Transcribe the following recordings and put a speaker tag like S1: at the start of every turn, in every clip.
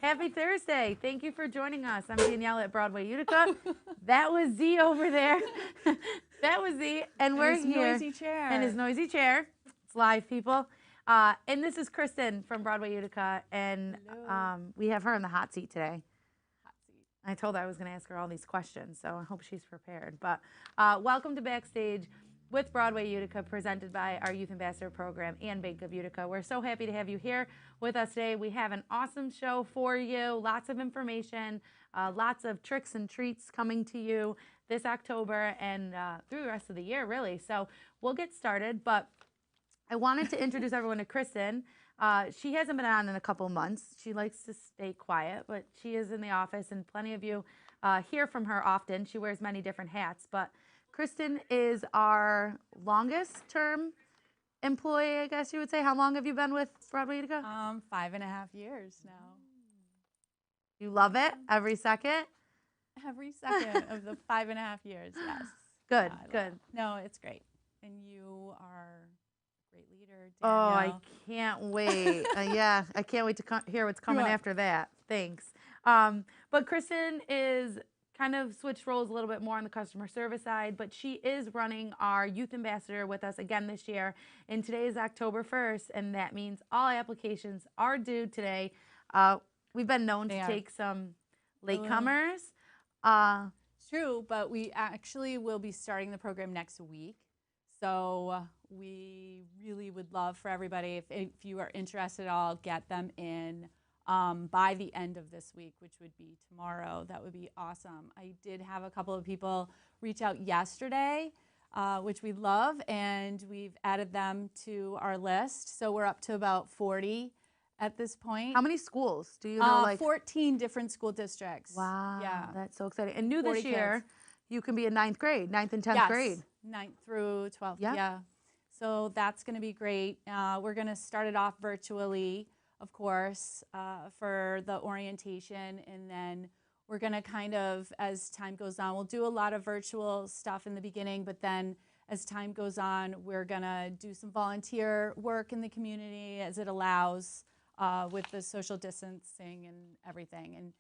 S1: Happy Thursday. Thank you for joining us. I'm Danielle at Broadway Utica. That was Z over there. That was Z. And we're here.
S2: Noisy chair.
S1: And his noisy chair. It's live, people. And this is Kristen from Broadway Utica. And we have her in the hot seat today. I told her I was going to ask her all these questions, so I hope she's prepared. But welcome to Backstage with Broadway Utica, presented by our Youth Ambassador Program and Bank of Utica. We're so happy to have you here with us today. We have an awesome show for you, lots of information, lots of tricks and treats coming to you this October and through the rest of the year, really. So we'll get started, but I wanted to introduce everyone to Kristen. She hasn't been on in a couple months. She likes to stay quiet, but she is in the office, and plenty of you hear from her often. She wears many different hats, but Kristen is our longest term employee, I guess you would say. How long have you been with Broadway Utica?
S2: 5.5 years now.
S1: You love it every second?
S2: Every second of the 5.5 years, yes.
S1: Good, good.
S2: No, it's great. And you are a great leader, Danielle.
S1: Oh, I can't wait. Yeah, I can't wait to hear what's coming after that. Thanks. But Kristen is kind of switched roles a little bit more on the customer service side, but she is running our Youth Ambassador with us again this year. And today is October 1st, and that means all applications are due today. We've been known to take some latecomers.
S2: True, but we actually will be starting the program next week. So we really would love for everybody, if you are interested at all, get them in by the end of this week, which would be tomorrow. That would be awesome. I did have a couple of people reach out yesterday, which we love, and we've added them to our list. So we're up to about 40 at this point.
S1: How many schools do you know?
S2: 14 different school districts.
S1: Wow,
S2: yeah,
S1: that's so exciting. And new this year,
S2: kids.
S1: You can be in 9th grade, 9th and 10th grade.
S2: 9th through 12th, yeah. So that's going to be great. We're going to start it off virtually, of course, for the orientation, and then we're going to kind of, as time goes on, we'll do a lot of virtual stuff in the beginning, but then as time goes on, we're going to do some volunteer work in the community as it allows with the social distancing and everything, and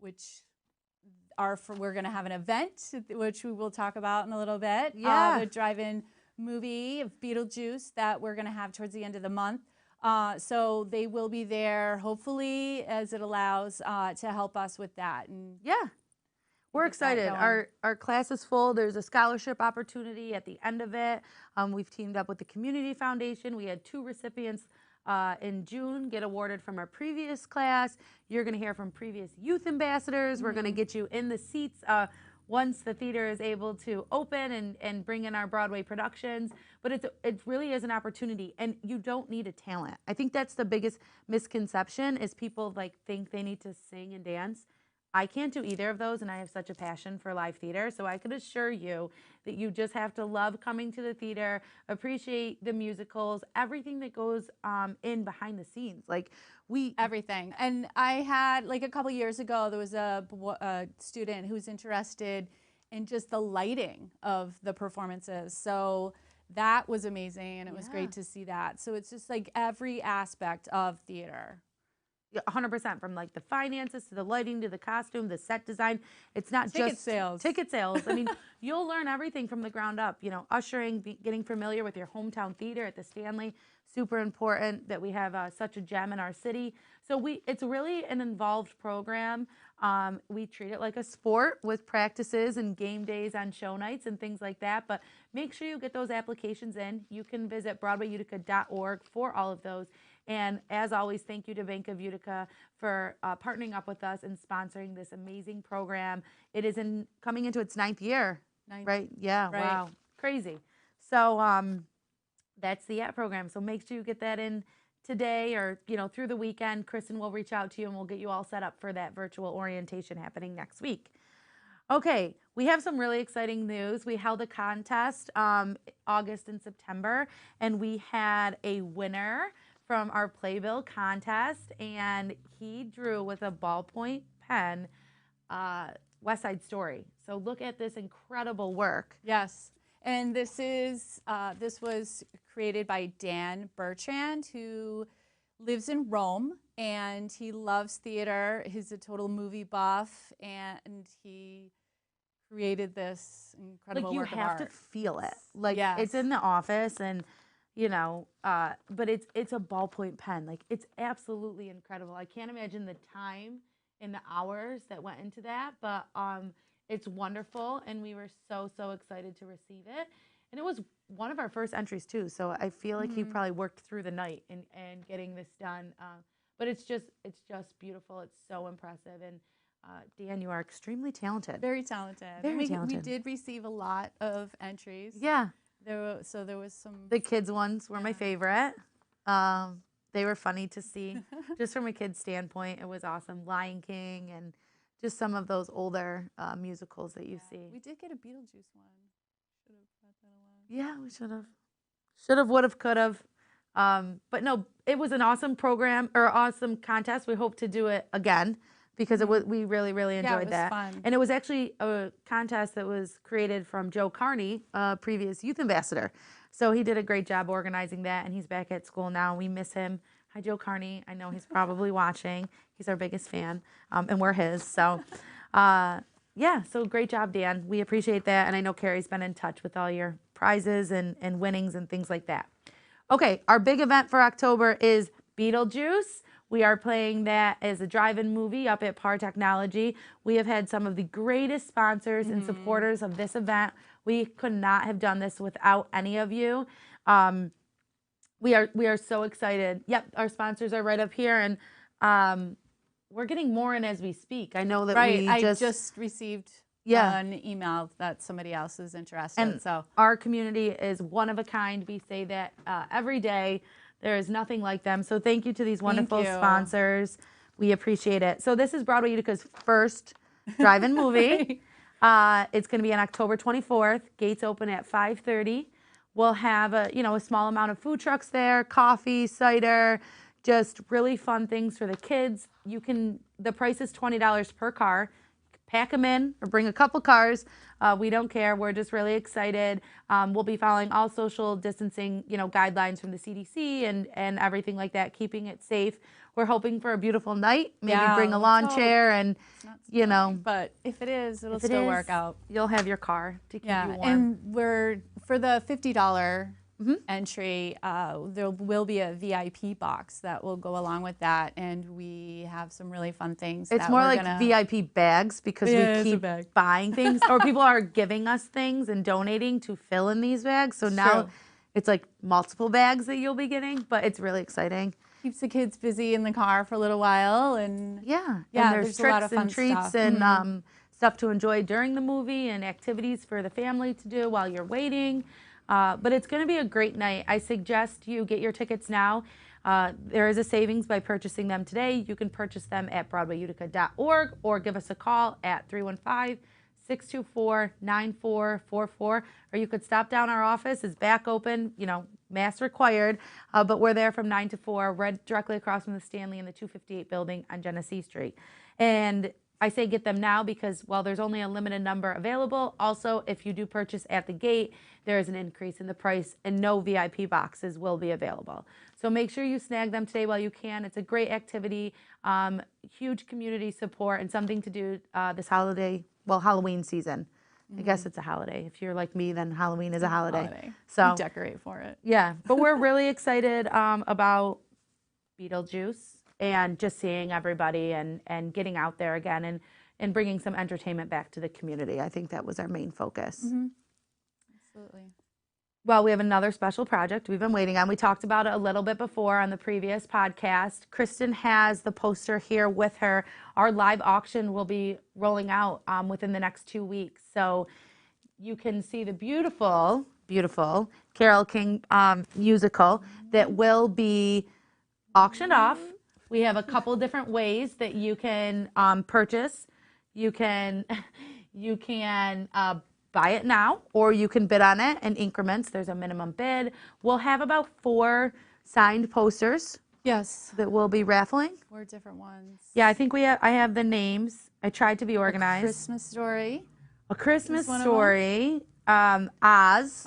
S2: we're going to have an event, which we will talk about in a little bit.
S1: Yeah.
S2: The drive-in movie of Beetlejuice that we're going to have towards the end of the month. So they will be there, hopefully, as it allows to help us with that. And
S1: yeah, we're excited. Our class is full. There's a scholarship opportunity at the end of it. We've teamed up with the Community Foundation. We had 2 recipients in June get awarded from our previous class. You're going to hear from previous youth ambassadors. We're going to get you in the seats once the theater is able to open and bring in our Broadway productions. But it really is an opportunity, and you don't need a talent. I think that's the biggest misconception is people think they need to sing and dance. I can't do either of those, and I have such a passion for live theater, so I could assure you that you just have to love coming to the theater, appreciate the musicals, everything that goes in behind the scenes.
S2: Everything. And I had, a couple years ago, there was a student who was interested in just the lighting of the performances. So that was amazing, and it was great to see that. So it's just every aspect of theater.
S1: 100%, from the finances to the lighting to the costume, the set design. It's not
S2: ticket sales.
S1: Ticket sales. I mean, you'll learn everything from the ground up. Ushering, getting familiar with your hometown theater at the Stanley. Super important that we have such a gem in our city. So it's really an involved program. We treat it like a sport with practices and game days on show nights and things like that. But make sure you get those applications in. You can visit BroadwayUtica.org for all of those. And as always, thank you to Bank of Utica for partnering up with us and sponsoring this amazing program. It is coming into its 9th year, right? Yeah, right. Wow, crazy. So that's the program. So make sure you get that in today or through the weekend. Kristen will reach out to you and we'll get you all set up for that virtual orientation happening next week. Okay, we have some really exciting news. We held a contest August and September, and we had a winner from our playbill contest, and he drew with a ballpoint pen West Side Story. So look at this incredible work.
S2: This was created by Dan Bertrand, who lives in Rome, and he loves theater. He's a total movie buff, and he created this incredible
S1: Like you
S2: work of
S1: have
S2: art.
S1: to feel it. Like
S2: Yes.
S1: it's in the office, and but it's a ballpoint pen. Like it's absolutely incredible. I can't imagine the time and the hours that went into that, but it's wonderful, and we were so excited to receive it. And it was one of our first entries too, so I feel like he probably worked through the night and getting this done. But it's just beautiful. It's so impressive, and Dan, you are extremely talented.
S2: Very talented.
S1: Very
S2: We
S1: talented.
S2: did receive a lot of entries.
S1: Yeah.
S2: There was some.
S1: The kids ones were my favorite. They were funny to see, just from a kid's standpoint. It was awesome. Lion King and just some of those older musicals that you see.
S2: We did get a Beetlejuice one. Should have brought that along.
S1: Yeah, we should have. Should have, would have, could have. But no, it was an awesome program or awesome contest. We hope to do it again because we really enjoyed
S2: it was
S1: that.
S2: fun.
S1: And it was actually a contest that was created from Joe Carney, previous youth ambassador. So he did a great job organizing that, and he's back at school now. We miss him. Hi, Joe Carney. I know he's probably watching. He's our biggest fan, and we're his. So, yeah, so great job, Dan. We appreciate that, and I know Carrie's been in touch with all your prizes and winnings and things like that. Okay, our big event for October is Beetlejuice. We are playing that as a drive-in movie up at Par Technology. We have had some of the greatest sponsors and supporters of this event. We could not have done this without any of you. We are so excited. Yep, our sponsors are right up here, and we're getting more in as we speak. I know that
S2: I just received an email that somebody else is interested.
S1: And
S2: so
S1: our community is one of a kind. We say that every day. There is nothing like them. So thank you to these wonderful sponsors. We appreciate it. So this is Broadway Utica's first drive-in movie. It's going to be on October 24th. Gates open at 5:30. We'll have a small amount of food trucks there, coffee, cider, just really fun things for the kids. The price is $20 per car. Pack them in or bring a couple cars. We don't care. We're just really excited. We'll be following all social distancing, guidelines from the CDC and everything like that, keeping it safe. We're hoping for a beautiful night. Maybe bring a lawn chair and,
S2: But if it is, it'll still work out.
S1: You'll have your car to keep you warm.
S2: And we're for the $50 entry, there will be a VIP box that will go along with that, and we have some really fun things.
S1: It's more like VIP bags because we keep buying things, or people are giving us things and donating to fill in these bags. So now it's like multiple bags that you'll be getting, but it's really exciting.
S2: Keeps the kids busy in the car for a little while, and
S1: and there's
S2: a lot of
S1: tricks
S2: fun
S1: and treats
S2: stuff.
S1: and stuff to enjoy during the movie and activities for the family to do while you're waiting. But it's going to be a great night. I suggest you get your tickets now. There is a savings by purchasing them today. You can purchase them at BroadwayUtica.org or give us a call at 315-624-9444. Or you could stop down our office. It's back open, mask required. But we're there from 9 to 4, right directly across from the Stanley in the 258 building on Genesee Street. And I say get them now because while there's only a limited number available, also if you do purchase at the gate, there is an increase in the price and no VIP boxes will be available. So make sure you snag them today while you can. It's a great activity, huge community support, and something to do this Halloween season. I guess it's a holiday. If you're like me, then Halloween is a holiday. So
S2: we decorate for it.
S1: Yeah, but we're really excited about Beetlejuice and just seeing everybody and getting out there again and bringing some entertainment back to the community. I think that was our main focus.
S2: Absolutely.
S1: Well, we have another special project we've been waiting on. We talked about it a little bit before on the previous podcast. Kristen has the poster here with her. Our live auction will be rolling out within the next 2 weeks. So you can see the beautiful, beautiful Carole King musical that will be auctioned off. We have a couple different ways that you can purchase. You can buy it now, or you can bid on it in increments. There's a minimum bid. We'll have about 4 signed posters.
S2: Yes.
S1: That we'll be raffling.
S2: 4 different ones.
S1: Yeah, I think I have the names. I tried to be organized.
S2: A Christmas Story.
S1: A Christmas Story. Oz,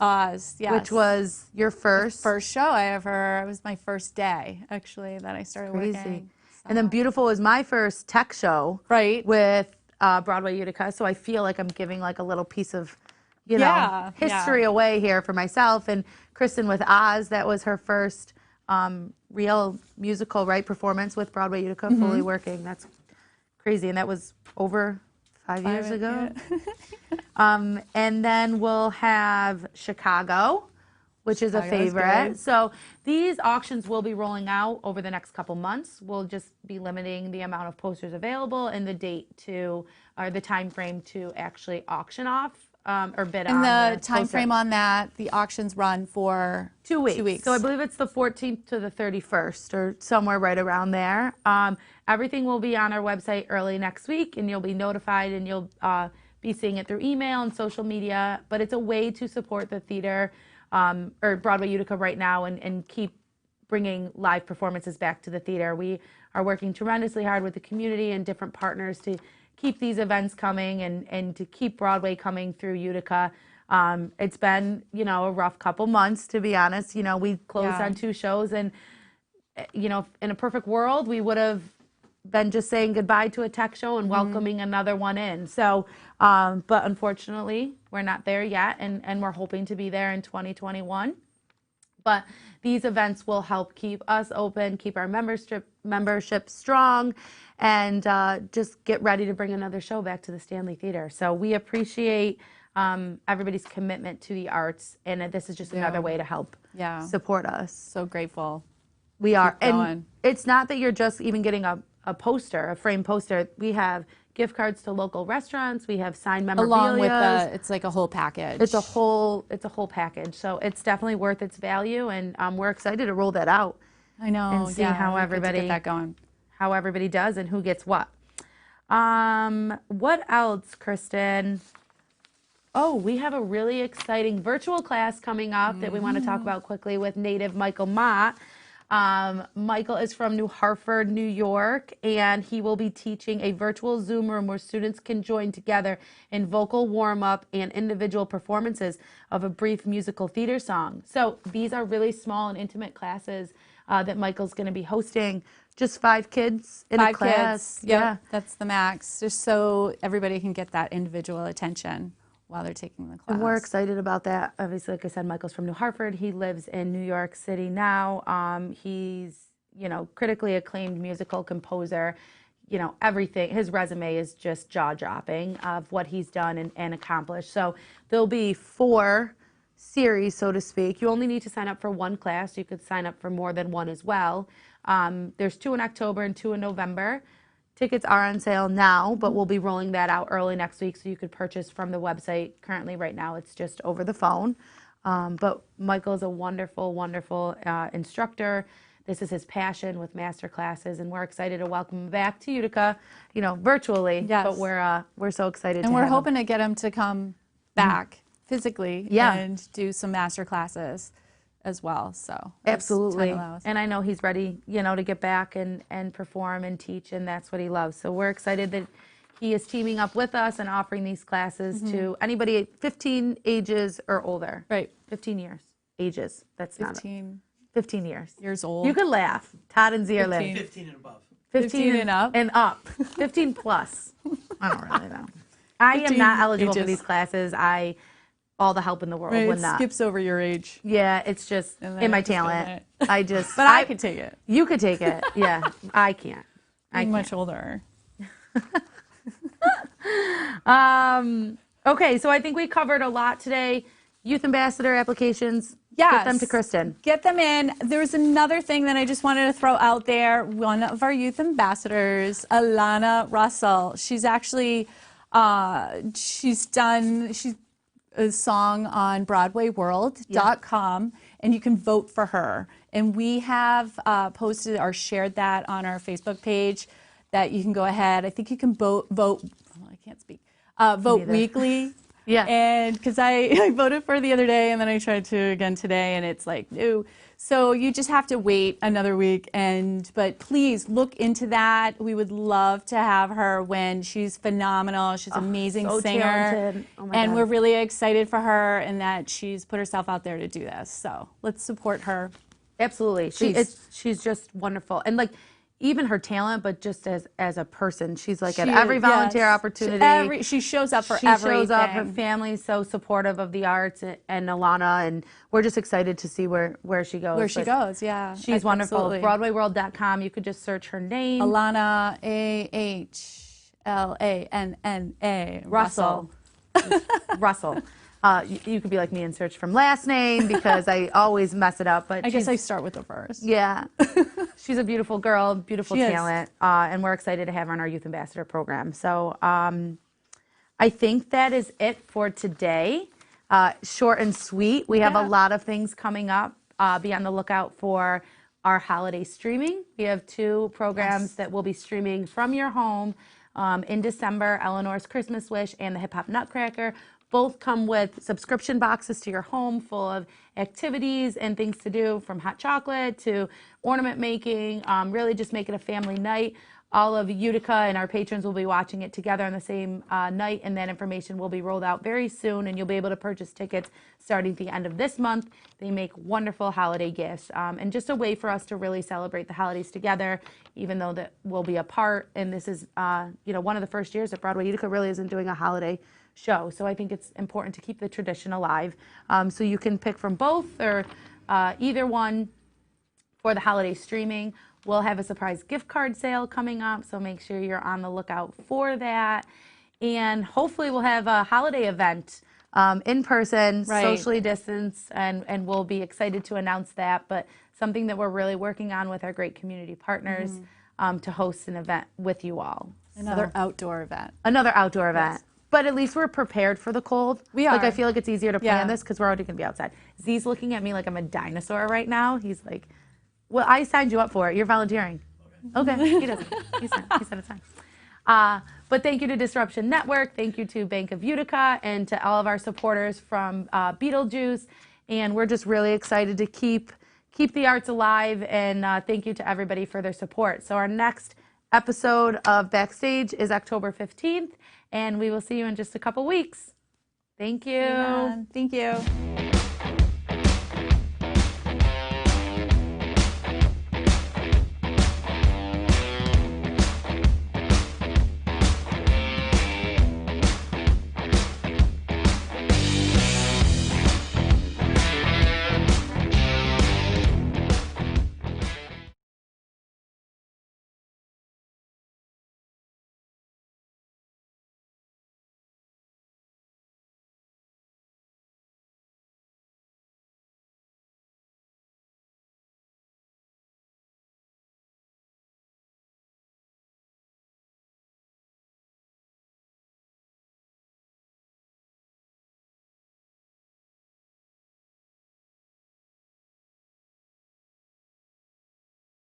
S2: yes.
S1: Which was your first
S2: show I ever. It was my first day, actually, that I started working.
S1: And then Beautiful was my first tech show.
S2: Right.
S1: With Broadway Utica. So I feel like I'm giving like a little piece of, history away here for myself. And Kristen with Oz, that was her first real musical, performance with Broadway Utica, fully working. That's crazy. And that was over 5 years ago. Yeah. And then we'll have Chicago, which is a favorite. So these auctions will be rolling out over the next couple months. We'll just be limiting the amount of posters available and the date to, or the time frame to actually auction off or bid on.
S2: And the time frame on that, the auctions run for
S1: 2 weeks.
S2: 2 weeks.
S1: So I believe it's the 14th to the 31st or somewhere right around there. Everything will be on our website early next week, and you'll be notified, and you'll be seeing it through email and social media. But it's a way to support the theater or Broadway Utica right now and keep bringing live performances back to the theater. We are working tremendously hard with the community and different partners to keep these events coming and to keep Broadway coming through Utica. It's been, a rough couple months, to be honest. We closed on 2 shows, and, in a perfect world, we would have been just saying goodbye to a tech show and welcoming another one in. So, but unfortunately, we're not there yet, and we're hoping to be there in 2021. But these events will help keep us open, keep our membership strong, and just get ready to bring another show back to the Stanley Theater. So we appreciate everybody's commitment to the arts, and this is just another way to help support us.
S2: So grateful.
S1: We are. And it's not that you're just even getting a poster, a framed poster. We have gift cards to local restaurants. We have signed memorabilia.
S2: Along with it's like a whole package.
S1: It's a whole package. So it's definitely worth its value, and we're excited to roll that out.
S2: I know.
S1: And see how everybody
S2: get that going.
S1: How everybody does and who gets what. What else, Kristen? Oh, we have a really exciting virtual class coming up that we want to talk about quickly with native Michael Mott. Michael is from New Hartford, New York, and he will be teaching a virtual Zoom room where students can join together in vocal warm-up and individual performances of a brief musical theater song. So these are really small and intimate classes that Michael's going to be hosting. Just 5 kids in a class.
S2: 5 kids. Yeah, that's the max, just so everybody can get that individual attention while they're taking the class.
S1: And we're excited about that. Obviously, like I said, Michael's from New Hartford. He lives in New York City now. He's, critically acclaimed musical composer. Everything. His resume is just jaw-dropping of what he's done and accomplished. So there'll be 4 series, so to speak. You only need to sign up for 1 class. You could sign up for more than 1 as well. There's 2 in October and 2 in November. Tickets are on sale now, but we'll be rolling that out early next week, so you could purchase from the website. Currently, right now, it's just over the phone. But Michael's a wonderful, wonderful instructor. This is his passion with master classes, and we're excited to welcome him back to Utica, virtually.
S2: Yes.
S1: But we're so excited.
S2: And we're hoping to get him to come back physically and do some master classes as well. So
S1: absolutely. And I know he's ready, to get back and perform and teach, and that's what he loves. So we're excited that he is teaming up with us and offering these classes to anybody 15 ages or older.
S2: Right.
S1: 15 years. Ages. That's
S2: 15
S1: 15 years.
S2: Years old.
S1: You could laugh. Todd and Z are laughing.
S3: 15 and above.
S1: 15
S2: and up?
S1: And up. 15 plus. I don't really know. I am not eligible for these classes. All the help in the world would not.
S2: It skips over your age.
S1: Yeah, it's just in my talent.
S2: But
S1: I
S2: could take it.
S1: You could take it. Yeah, I can't.
S2: I'm much older.
S1: Okay, so I think we covered a lot today. Youth ambassador applications.
S2: Yes.
S1: Get them to Kristen.
S2: Get them in. There's another thing that I just wanted to throw out there. One of our youth ambassadors, Alana Russell, she's actually, she's a song on BroadwayWorld.com, and you can vote for her. And we have posted or shared that on our Facebook page that you can go ahead. I think you can vote I can't speak. Vote weekly.
S1: Yeah.
S2: And because I voted for the other day, and then I tried to again today, and it's like, no. So you just have to wait another week. But please look into that. We would love to have her win. She's phenomenal. She's an amazing singer.
S1: Talented. Oh my God.
S2: We're really excited for her and that she's put herself out there to do this. So let's support her.
S1: Absolutely. She's just wonderful. And even her talent, but just as a person. She's like at
S2: She-
S1: every volunteer
S2: yes.
S1: opportunity.
S2: She shows up for
S1: She
S2: everything.
S1: shows up. Her family's so supportive of the arts and Alana, and we're just excited to see where she goes.
S2: Where she
S1: But
S2: goes, yeah.
S1: She's wonderful.
S2: Absolutely.
S1: BroadwayWorld.com. You could just search her name.
S2: Alana, Ahlanna,
S1: Russell. Russell. You could be like me and search from last name because I always mess it up. But
S2: I guess I start with the first.
S1: yeah, she's a beautiful girl, beautiful
S2: She is.
S1: talent, and we're excited to have her on our Youth Ambassador program. So I think that is it for today. Short and sweet. We have a lot of things coming up. Be on the lookout for our holiday streaming. We have 2 programs that will be streaming from your home in December, Eleanor's Christmas Wish and the Hip Hop Nutcracker. Both come with subscription boxes to your home full of activities and things to do, from hot chocolate to ornament making, really just make it a family night. All of Utica and our patrons will be watching it together on the same night, and that information will be rolled out very soon, and you'll be able to purchase tickets starting at the end of this month. They make wonderful holiday gifts, and just a way for us to really celebrate the holidays together, even though that we'll be apart. And this is, one of the first years that Broadway Utica really isn't doing a holiday show. So I think it's important to keep the tradition alive. So you can pick from both or either one for the holiday streaming. We'll have a surprise gift card sale coming up, so make sure you're on the lookout for that. And hopefully we'll have a holiday event in person, socially distanced, and we'll be excited to announce that. But something that we're really working on with our great community partners to host an event with you all.
S2: Another outdoor event.
S1: Another outdoor event. But at least we're prepared for the cold.
S2: We are.
S1: Like, I feel like it's easier to plan this because we're already going to be outside. Z's looking at me like I'm a dinosaur right now. He's like, well, I signed you up for it. You're volunteering. Okay. He doesn't. He said it's fine. But thank you to Disruption Network. Thank you to Bank of Utica and to all of our supporters from Beetlejuice. And we're just really excited to keep the arts alive. And thank you to everybody for their support. So our next episode of Backstage is October 15th. And we will see you in just a couple weeks. Thank you.
S2: Yeah, thank you.